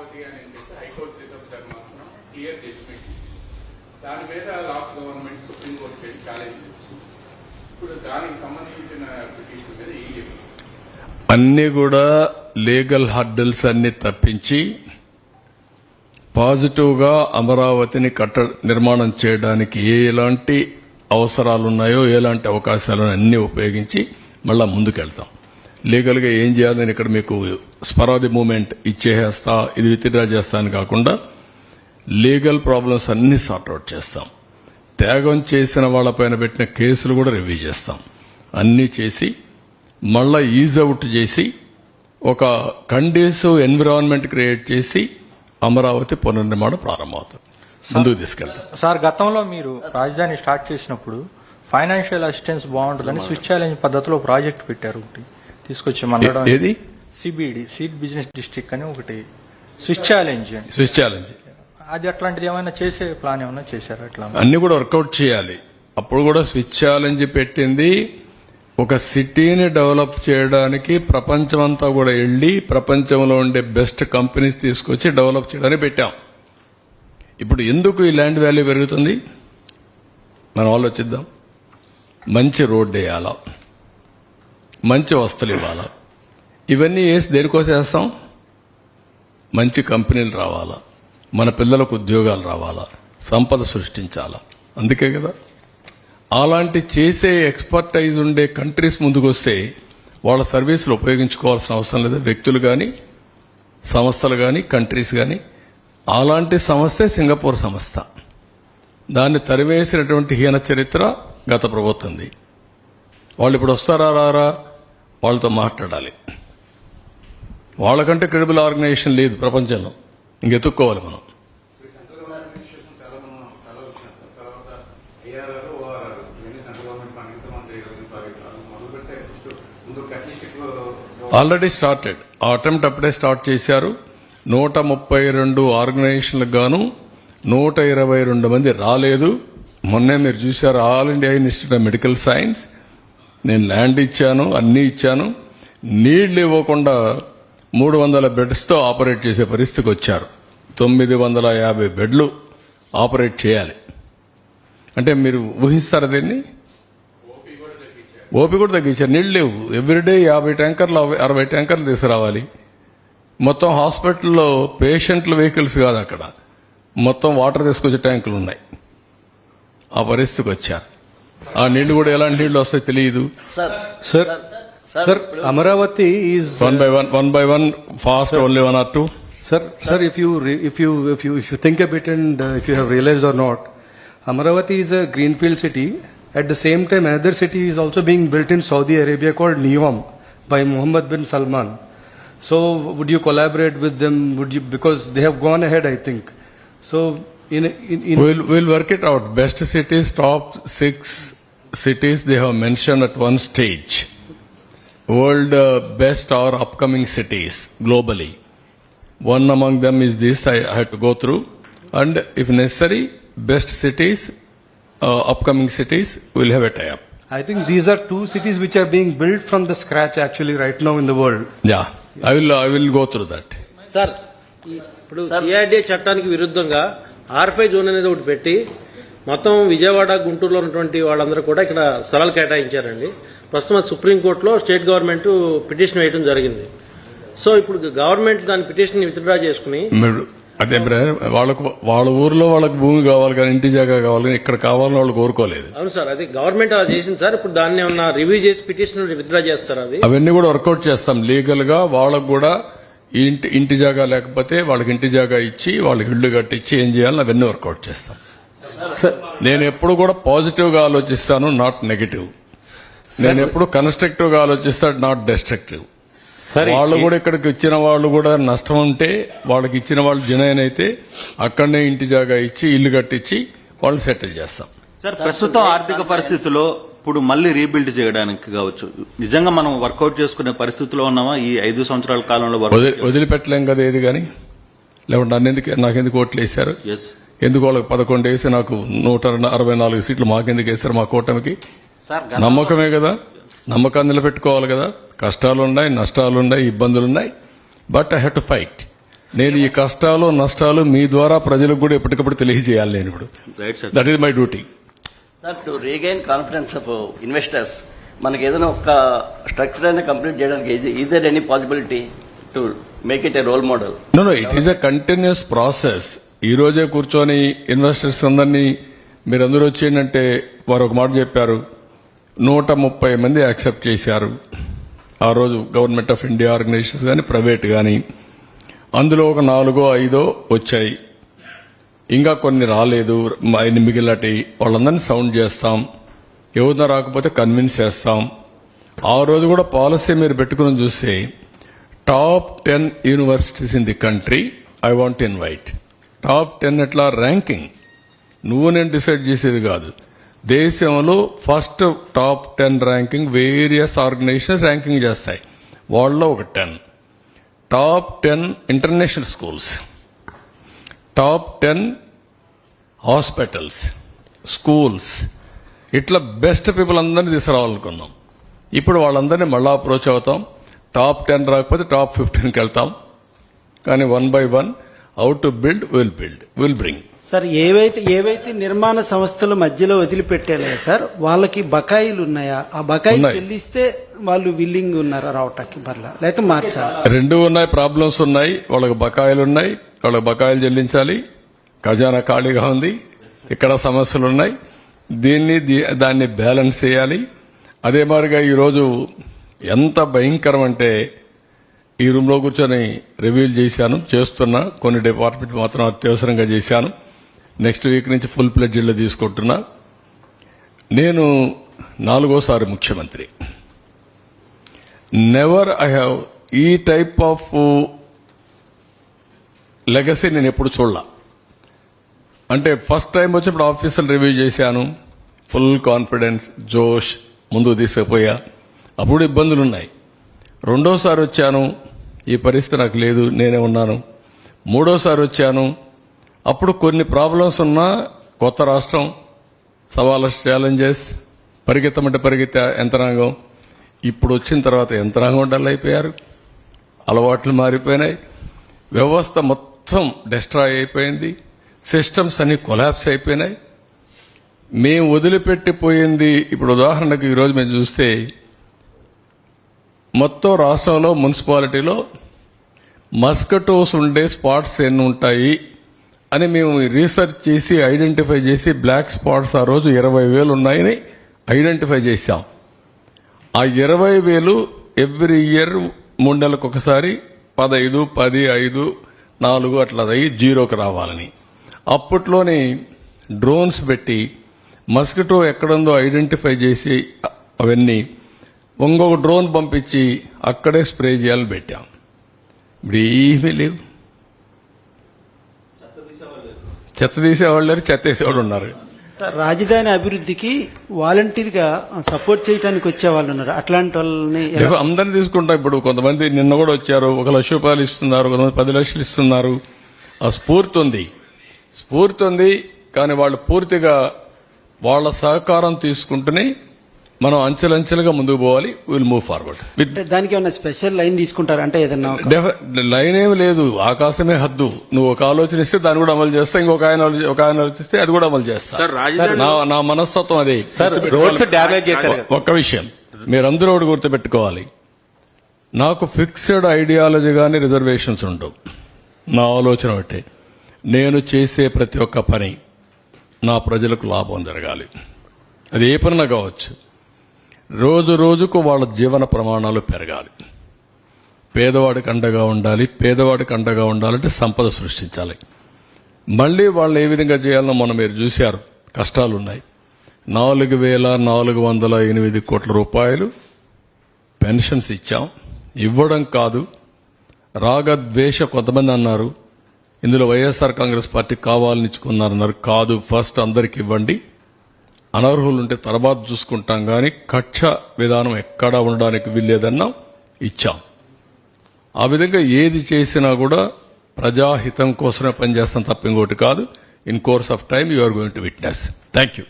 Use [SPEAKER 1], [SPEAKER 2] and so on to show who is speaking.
[SPEAKER 1] అమరావతి అని చెప్పి high court reserve ధర్మాసనం క్లియర్ జడ్జిమెంట్. దాని మీద last government supreme court side challenge చేస్తుంది. ఇప్పుడు దానికి సంబంధించిన పిటిషన్ మీద ఈ
[SPEAKER 2] అన్ని కూడా లీగల్ హర్డల్స్ అన్ని తప్పించి పాజిటివ్ గా అమరావతిని నిర్మాణం చేయడానికి ఎలాంటి అవసరాలున్నాయో ఎలాంటి అవకాశాలను అన్ని ఉపయోగించి మళ్ళా ముందుకెళ్తాం. లీగల్ గా ఏం చేయాలి, నేను ఇక్కడ మీకు స్పరాది మూమెంట్ ఇచ్చేస్తా ఇది విత్డ్రా చేస్తాను కాకుండా లీగల్ ప్రాబ్లమ్స్ అన్ని సార్ట్అవుట్ చేస్తాం. త్యాగం చేసిన వాళ్లపైన పెట్టిన కేసులు కూడా రివ్యూ చేస్తాం. అన్ని చేసి మళ్ళా ఈజ్ అవుట్ చేసి ఒక కండీసివ్ ఎన్విరాన్మెంట్ క్రియేట్ చేసి అమరావతి పునర్నిర్మాణం ప్రారంభమవుతుంది. ముందుకు తీసుకెళ్తాం.
[SPEAKER 3] సార్, గతంలో మీరు రాజధాని స్టార్ట్ చేసినప్పుడు ఫైనాన్షియల్ అసిస్టెన్స్ బాగుంటుందని స్విచ్ ఛాలెంజ్ పద్ధతిలో ప్రాజెక్ట్ పెట్టారు. ఒకటి తీసుకొచ్చి మండలం
[SPEAKER 2] ఏది
[SPEAKER 3] సిబిడి సీడ్ బిజినెస్ డిస్ట్రిక్ట్ అని ఒకటి స్విచ్ ఛాలెంజ్ అది అట్లాంటిది ఏమైనా చేసే ప్లాన్ ఏమైనా చేశారు? అట్లా
[SPEAKER 2] అన్ని కూడా వర్కౌట్ చేయాలి. అప్పుడు కూడా స్విచ్ ఛాలెంజ్ పెట్టింది ఒక సిటీని డెవలప్ చేయడానికి ప్రపంచమంతా కూడా వెళ్లి ప్రపంచంలో ఉండే బెస్ట్ కంపెనీస్ తీసుకొచ్చి డెవలప్ చేయడానికి పెట్టాం. ఇప్పుడు ఎందుకు ఈ ల్యాండ్ వాల్యూ పెరుగుతుంది మనం ఆలోచిద్దాం. మంచి రోడ్డు వేయాలా, మంచి వస్తువులు ఇవ్వాలా, ఇవన్నీ వేసి దేనికోసం వేస్తాం? మంచి కంపెనీలు రావాలా, మన పిల్లలకు ఉద్యోగాలు రావాలా, సంపద సృష్టించాలా. అందుకే కదా అలాంటి చేసే ఎక్స్పర్టైజ్ ఉండే కంట్రీస్ ముందుకొస్తే వాళ్ళ సర్వీసులు ఉపయోగించుకోవాల్సిన అవసరం లేదు. వ్యక్తులు కానీ సంస్థలు కానీ కంట్రీస్ కానీ. అలాంటి సంస్థే సింగపూర్ సంస్థ. దాన్ని తరివేసినటువంటి హీన చరిత్ర గత ప్రభుత్వంది. వాళ్ళు ఇప్పుడు వస్తారా రారా, వాళ్ళతో మాట్లాడాలి. వాళ్ళకంటే క్రెడిబుల్ ఆర్గనైజేషన్ లేదు ప్రపంచంలో, ఇంకెత్తుక్కోవాలి మనం. Already started. ఆ అటెంప్ట్ అప్పుడే స్టార్ట్ చేశారు. 132 ఆర్గనైజేషన్లకు గాను 122 మంది రాలేదు. మొన్నే మీరు చూశారు, all India institute of medical science. నేను ల్యాండ్ ఇచ్చాను, అన్ని ఇచ్చాను. నీళ్లు ఇవ్వకుండా 300 బెడ్స్తో ఆపరేట్ చేసే పరిస్థితికి వచ్చారు. 950 బెడ్లు ఆపరేట్ చేయాలి అంటే మీరు ఊహిస్తారా దీన్ని? ఓపీ కూడా తగ్గించారు. నీళ్లు లేవు. ఎవ్రీడే 50 ట్యాంకర్లు 60 ట్యాంకర్లు తీసుకురావాలి. మొత్తం హాస్పిటల్లో పేషెంట్ల వెహికల్స్ కాదు, అక్కడ మొత్తం వాటర్ తీసుకొచ్చే ట్యాంకులు ఉన్నాయి. ఆ పరిస్థితికి వచ్చారు. ఆ నీళ్లు కూడా ఎలాంటి నీళ్లు వస్తాయో తెలియదు.
[SPEAKER 4] Sir, Amaravati is
[SPEAKER 2] one by one fast, only 1 or 2.
[SPEAKER 4] Sir, if you think a bit and if you have realized or not, Amaravati is a greenfield city. At the same time, another city is also being built in Saudi Arabia called NEOM by Mohammed bin Salman. So, would you collaborate with them? Would you, because they have gone ahead, I think. So,
[SPEAKER 2] We'll work it out. Best cities, top 6 cities they have mentioned at one stage. World best or upcoming cities globally. One among them is this. I had to go through, and if necessary, best cities, upcoming cities will have a tie-up.
[SPEAKER 4] I think these are 2 cities which are being built from the scratch actually right now in the world.
[SPEAKER 2] Yeah, I will go through that.
[SPEAKER 5] Sir, ఇప్పుడు CRDA చట్టానికి విరుద్ధంగా R5 zone అనేది ఒకటి పెట్టి మొత్తం విజయవాడ గుంటూరులో ఉన్నటువంటి వాళ్ళందరూ కూడా ఇక్కడ స్థలాలు కేటాయించారండి. ప్రస్తుతం సుప్రీంకోర్టులో స్టేట్ గవర్నమెంట్ పిటిషన్ వేయడం జరిగింది. సో ఇప్పుడు గవర్నమెంట్ దాని పిటిషన్ విత్డ్రా చేసుకుని
[SPEAKER 2] అదే వాళ్ళ ఊర్లో వాళ్ళకి భూమి కావాలి కానీ ఇంటి జాగా కావాలి కానీ ఇక్కడ కావాలని వాళ్ళు కోరుకోలేదు.
[SPEAKER 5] అవును సార్, అది గవర్నమెంట్ అలా చేసింది సార్. ఇప్పుడు దాన్ని ఏమన్నా రివ్యూ చేసి పిటిషన్ విత్డ్రా చేస్తారు? అది
[SPEAKER 2] అవన్నీ కూడా వర్కౌట్ చేస్తాం లీగల్ గా. వాళ్ళకు కూడా ఇంటి జాగా లేకపోతే వాళ్ళకి ఇంటి జాగా ఇచ్చి వాళ్ళకి ఇళ్లు కట్టించి ఏం చేయాలని అవన్నీ వర్కౌట్ చేస్తాం. నేను ఎప్పుడు కూడా పాజిటివ్ గా ఆలోచిస్తాను, నాట్ నెగటివ్. నేను ఎప్పుడు కన్స్ట్రక్టివ్ గా ఆలోచిస్తాను, నాట్ డెస్ట్రక్టివ్. వాళ్ళు కూడా ఇక్కడికి ఇచ్చిన వాళ్ళు కూడా నష్టం ఉంటే వాళ్ళకి ఇచ్చిన వాళ్ళు జనైన్ అయితే అక్కడనే ఇంటి జాగా ఇచ్చి ఇల్లు కట్టించి వాళ్ళు సెటిల్ చేస్తాం.
[SPEAKER 6] సార్, ప్రస్తుతం ఆర్థిక పరిస్థితుల్లో ఇప్పుడు మళ్లీ రీబిల్డ్ చేయడానికి కావచ్చు, నిజంగా మనం వర్కౌట్ చేసుకునే పరిస్థితిలో ఉన్నామా? ఈ 5 సంవత్సరాల కాలంలో
[SPEAKER 2] వదిలిపెట్టలేం కదా ఏది కానీ. లేకుంటే నాకెందుకు ఓట్లు వేశారు? ఎందుకు వాళ్ళకి 11 వేసి నాకు 164 సీట్లు మాకెందుకు వేశారు? మా కూటమికి నమ్మకమే కదా. నమ్మకాన్ని నిలబెట్టుకోవాలి కదా. కష్టాలున్నాయి, నష్టాలున్నాయి, ఇబ్బందులున్నాయి. But I have to fight. నేను ఈ కష్టాలు నష్టాలు మీ ద్వారా ప్రజలకు కూడా ఎప్పటికప్పుడు తెలియజేయాలి. నేను ఇప్పుడు
[SPEAKER 6] right sir.
[SPEAKER 2] That is my duty.
[SPEAKER 7] Sir, to regain confidence of investors, మనకి ఏదైనా ఒక స్ట్రక్చర్ అయినా కంప్లీట్ చేయడానికి is there any possibility to make it a role model?
[SPEAKER 2] No, it is a continuous process. ఈ రోజే కూర్చొని ఇన్వెస్టర్స్ అందరినీ మీరందరూ వచ్చేయంటే వారు ఒక మాట చెప్పారు, 130 మంది యాక్సెప్ట్ చేశారు ఆ రోజు. గవర్నమెంట్ ఆఫ్ ఇండియా ఆర్గనైజేషన్స్ కానీ ప్రైవేట్ కానీ, అందులో ఒక 4-5 వచ్చాయి, ఇంకా కొన్ని రాలేదు. మిగిలినటి వాళ్ళందరినీ సౌండ్ చేస్తాం, ఎవరితో రాకపోతే కన్విన్స్ చేస్తాం. ఆ రోజు కూడా పాలసీ మీరు పెట్టుకుని చూస్తే top 10 universities in the country I want invite. Top 10 ఎట్లా ర్యాంకింగ్ నువ్వు నేను డిసైడ్ చేసేది కాదు. దేశంలో first top 10 ranking various organisations ranking చేస్తాయి. వాళ్ళలో ఒక 10 top 10 international schools, top 10 hospitals, schools, ఇట్లా బెస్ట్ పీపుల్ అందరినీ తీసుకురావాలనుకున్నాం. ఇప్పుడు వాళ్ళందరినీ మళ్ళా అప్రోచ్ అవుతాం. టాప్ 10 రాకపోతే టాప్ 15కి వెళ్తాం. కానీ 1 by 1 how to build will bring.
[SPEAKER 8] Sir, ఏవైతే నిర్మాణ సంస్థల మధ్యలో వదిలిపెట్టారో సార్, వాళ్ళకి బకాయిలు ఉన్నాయా? ఆ బకాయి
[SPEAKER 2] ఉన్నాయి.
[SPEAKER 8] చెల్లిస్తే వాళ్ళు విల్లింగ్ ఉన్నారా రావటానికి మరలా, లేకపోతే మార్చాలి?
[SPEAKER 2] రెండు ఉన్నాయి, ప్రాబ్లమ్స్ ఉన్నాయి. వాళ్ళకి బకాయిలు ఉన్నాయి, వాళ్ళకి బకాయిలు చెల్లించాలి. ఖజానా ఖాళీగా ఉంది, ఇక్కడ సమస్యలు ఉన్నాయి. దాన్ని బ్యాలెన్స్ చేయాలి. అదే మాదిరిగా ఈరోజు ఎంత భయంకరం అంటే ఈ రూమ్ లో కూర్చొని రివ్యూలు చేస్తున్నా. కొన్ని డిపార్ట్మెంట్ మాత్రం అత్యవసరంగా చేశాను. నెక్స్ట్ వీక్ నుంచి ఫుల్ ప్లెడ్జ్లో తీసుకుంటున్నా. నేను 4వ ముఖ్యమంత్రి. నెవర్ ఐ హ్యావ్ ఈ టైప్ ఆఫ్ లెగసీ నేను ఎప్పుడు చూడలా. అంటే ఫస్ట్ టైం వచ్చినప్పుడు ఆఫీసులు రివ్యూ చేశాను, ఫుల్ కాన్ఫిడెన్స్, జోష్, ముందుకు తీసుకుపోయా. అప్పుడు ఇబ్బందులు ఉన్నాయి. రెండోసారి వచ్చాను, ఈ పరిస్థితి నాకు లేదు, నేనే ఉన్నాను. మూడోసారి వచ్చాను, అప్పుడు కొన్ని ప్రాబ్లమ్స్ ఉన్నా, కొత్త రాష్ట్రం, సవాళ్ళ ఛాలెంజెస్, పరిగెత్తమంటే పరిగెత్తే యంత్రాంగం. ఇప్పుడు వచ్చిన తర్వాత యంత్రాంగం డల్ అయిపోయారు, అలవాట్లు మారిపోయినాయి, వ్యవస్థ మొత్తం డిస్ట్రాయ్ అయిపోయింది, సిస్టమ్స్ అన్ని కొలాప్స్ అయిపోయినాయి. మేము వదిలిపెట్టిపోయింది. ఇప్పుడు ఉదాహరణకు ఈరోజు మేము చూస్తే మొత్తం రాష్ట్రంలో మున్సిపాలిటీలో మస్కిటోస్ ఉండే స్పాట్స్ ఎన్ని ఉంటాయి అని మేము రీసెర్చ్ చేసి ఐడెంటిఫై చేసి బ్లాక్ స్పాట్స్ ఆ రోజు 20,000 ఉన్నాయని ఐడెంటిఫై చేశాం. ఆ 20,000 ఎవ్రీ ఇయర్ 3 నెలలకు ఒకసారి 15, 10, 5, 4 అట్లా అయ్యి 0కి రావాలని అప్పట్లోనే డ్రోన్స్ పెట్టి మస్కిటో ఎక్కడుందో ఐడెంటిఫై చేసి అవన్నీ ఇంకొక డ్రోన్ పంపించి అక్కడే స్ప్రే చేయాలని పెట్టాం. ఇప్పుడు ఏమీ లేవు. చెత్త తీసేవాళ్ళు లేరు, చెత్త వేసేవాళ్ళు ఉన్నారు.
[SPEAKER 8] సార్, రాజధాని అభివృద్ధికి వాలంటీర్గా సపోర్ట్ చేయడానికి వచ్చే వాళ్ళు ఉన్నారు. అట్లాంటి వాళ్ళని
[SPEAKER 2] అందరినీ తీసుకుంటాం. ఇప్పుడు కొంతమంది నిన్న కూడా వచ్చారు, 1 లక్ష రూపాయలు ఇస్తున్నారు, కొంతమంది 10 లక్షలు ఇస్తున్నారు. ఆ స్ఫూర్తి ఉంది. కానీ వాళ్ళు పూర్తిగా వాళ్ళ సహకారం తీసుకుంటూనే మనం అంచెలంచెలుగా ముందుకు పోవాలి. Will move forward.
[SPEAKER 8] దానికి ఏమైనా స్పెషల్ లైన్ తీసుకుంటారు అంటే ఏదన్నా
[SPEAKER 2] లైన్ ఏమి లేదు, ఆకాశమే హద్దు. నువ్వు ఒక ఆలోచన ఇస్తే దాన్ని కూడా అమలు చేస్తా, ఇంకొక ఆయన ఆలోచిస్తే అది కూడా అమలు చేస్తా. నా మనస్తత్వం అదే. ఒక్క విషయం మీరందరూ ఒకటి గుర్తుపెట్టుకోవాలి, నాకు ఫిక్స్డ్ ఐడియాలజీ గానీ రిజర్వేషన్స్ ఉండవు. నా ఆలోచన ఒకటి, నేను చేసే ప్రతి ఒక్క పని నా ప్రజలకు లాభం జరగాలి. అది ఏ పనినా కావచ్చు. రోజు రోజుకు వాళ్ళ జీవన ప్రమాణాలు పెరగాలి. పేదవాడికి అండగా ఉండాలి. పేదవాడికి అండగా ఉండాలంటే సంపద సృష్టించాలి. మళ్లీ వాళ్ళు ఏ విధంగా చేయాలనో మనం మీరు చూశారు. కష్టాలున్నాయి. 4,408 కోట్ల రూపాయలు పెన్షన్స్ ఇచ్చాం. ఇవ్వడం కాదు, రాగద్వేష కొంతమంది అన్నారు, ఇందులో వైఎస్ఆర్ కాంగ్రెస్ పార్టీ కావాలని ఇచ్చుకున్నారన్నారు. కాదు, ఫస్ట్ అందరికి ఇవ్వండి, అనర్హులుంటే తర్వాత చూసుకుంటాం. కానీ కక్ష విధానం ఎక్కడా ఉండడానికి వీల్లేదన్నాం, ఇచ్చాం. ఆ విధంగా ఏది చేసినా కూడా ప్రజాహితం కోసమే పనిచేస్తాం తప్ప ఇంకోటి కాదు. In course of time you are going to witness. Thank you.